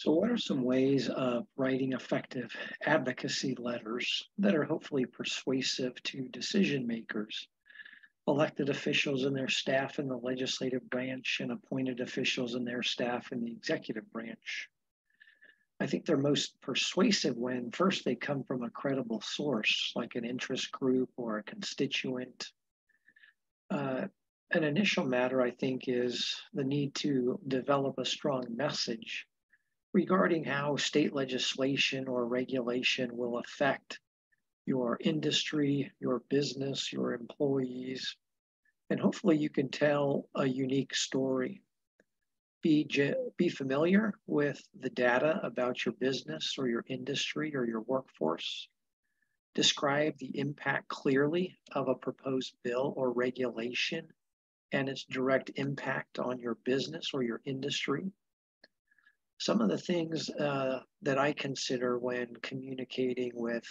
So, what are some ways of writing effective advocacy letters that are hopefully persuasive to decision makers, elected officials and their staff in the legislative branch, and appointed officials and their staff in the executive branch? I think they're most persuasive when first they come from a credible source, like an interest group or a constituent. Uh, an initial matter, I think, is the need to develop a strong message regarding how state legislation or regulation will affect your industry, your business, your employees, and hopefully you can tell a unique story. Be familiar with the data about your business or your industry or your workforce. Describe the impact clearly of a proposed bill or regulation and its direct impact on your business or your industry. Some of the things that I consider when communicating with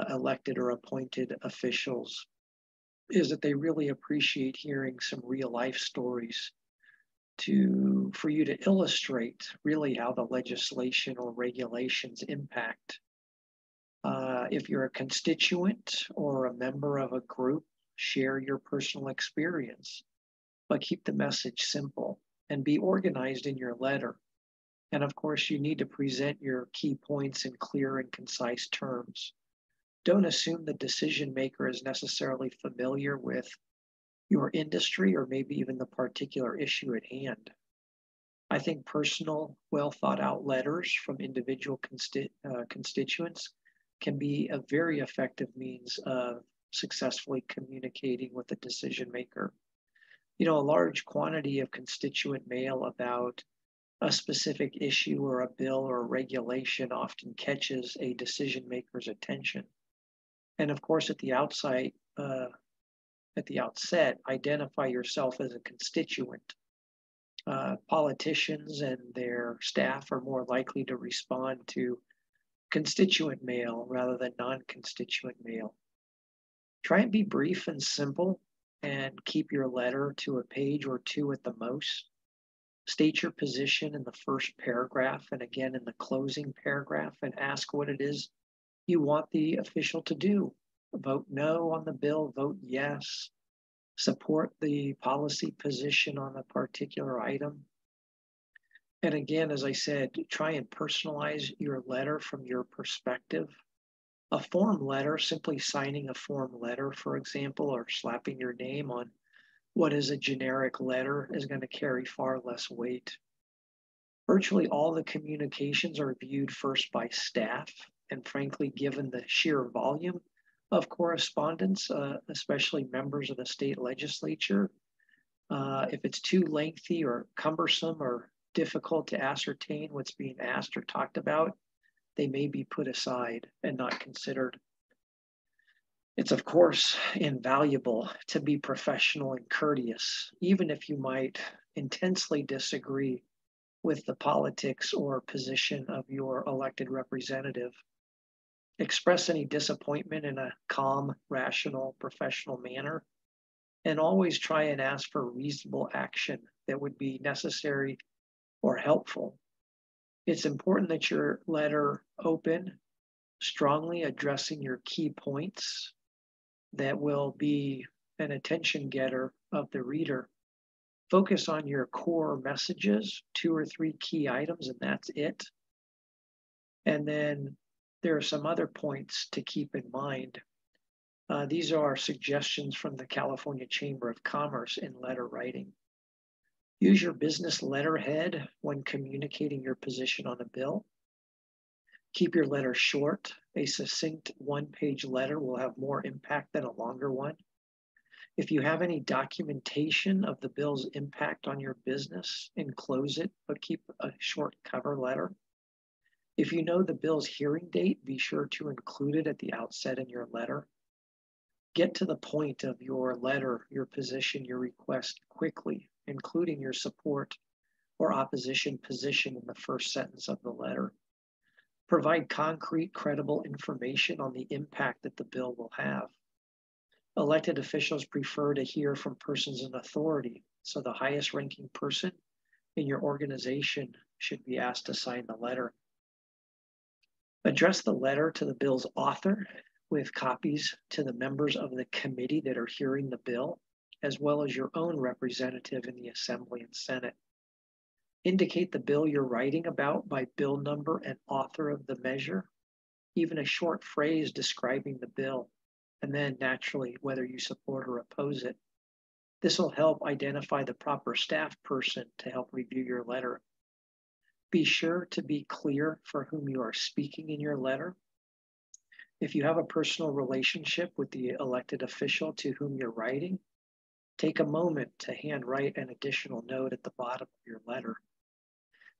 elected or appointed officials is that they really appreciate hearing some real life stories for you to illustrate really how the legislation or regulations impact. If you're a constituent or a member of a group, share your personal experience, but keep the message simple and be organized in your letter. And of course, you need to present your key points in clear and concise terms. Don't assume the decision maker is necessarily familiar with your industry or maybe even the particular issue at hand. I think personal, well thought out letters from individual constituents can be a very effective means of successfully communicating with the decision maker. A large quantity of constituent mail about a specific issue or a bill or a regulation often catches a decision maker's attention. And of course, at the outset, identify yourself as a constituent. Politicians and their staff are more likely to respond to constituent mail rather than non-constituent mail. Try and be brief and simple and keep your letter to a page or two at the most. State your position in the first paragraph and again in the closing paragraph and ask what it is you want the official to do. Vote no on the bill, vote yes. Support the policy position on a particular item. And again, as I said, try and personalize your letter from your perspective. A form letter, simply signing a form letter, for example, or slapping your name on what is a generic letter is going to carry far less weight. Virtually all the communications are viewed first by staff, and frankly, given the sheer volume of correspondence, especially members of the state legislature, if it's too lengthy or cumbersome or difficult to ascertain what's being asked or talked about, they may be put aside and not considered. It's, of course, invaluable to be professional and courteous, even if you might intensely disagree with the politics or position of your elected representative. Express any disappointment in a calm, rational, professional manner, and always try and ask for reasonable action that would be necessary or helpful. It's important that your letter open, strongly addressing your key points that will be an attention getter of the reader. Focus on your core messages, 2 or 3 key items, and that's it. And then there are some other points to keep in mind. These are suggestions from the California Chamber of Commerce in letter writing. Use your business letterhead when communicating your position on a bill. Keep your letter short. A succinct one-page letter will have more impact than a longer one. If you have any documentation of the bill's impact on your business, enclose it, but keep a short cover letter. If you know the bill's hearing date, be sure to include it at the outset in your letter. Get to the point of your letter, your position, your request quickly, including your support or opposition position in the first sentence of the letter. Provide concrete, credible information on the impact that the bill will have. Elected officials prefer to hear from persons in authority, so the highest ranking person in your organization should be asked to sign the letter. Address the letter to the bill's author with copies to the members of the committee that are hearing the bill, as well as your own representative in the Assembly and Senate. Indicate the bill you're writing about by bill number and author of the measure, even a short phrase describing the bill, and then naturally whether you support or oppose it. This will help identify the proper staff person to help review your letter. Be sure to be clear for whom you are speaking in your letter. If you have a personal relationship with the elected official to whom you're writing, take a moment to handwrite an additional note at the bottom of your letter.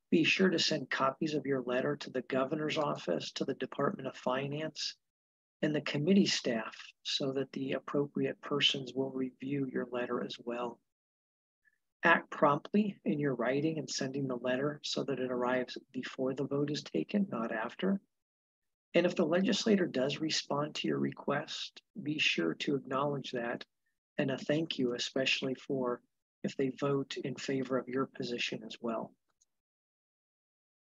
Be sure to send copies of your letter to the governor's office, to the Department of Finance, and the committee staff so that the appropriate persons will review your letter as well. Act promptly in your writing and sending the letter so that it arrives before the vote is taken, not after. And if the legislator does respond to your request, be sure to acknowledge that and a thank you, especially for if they vote in favor of your position as well.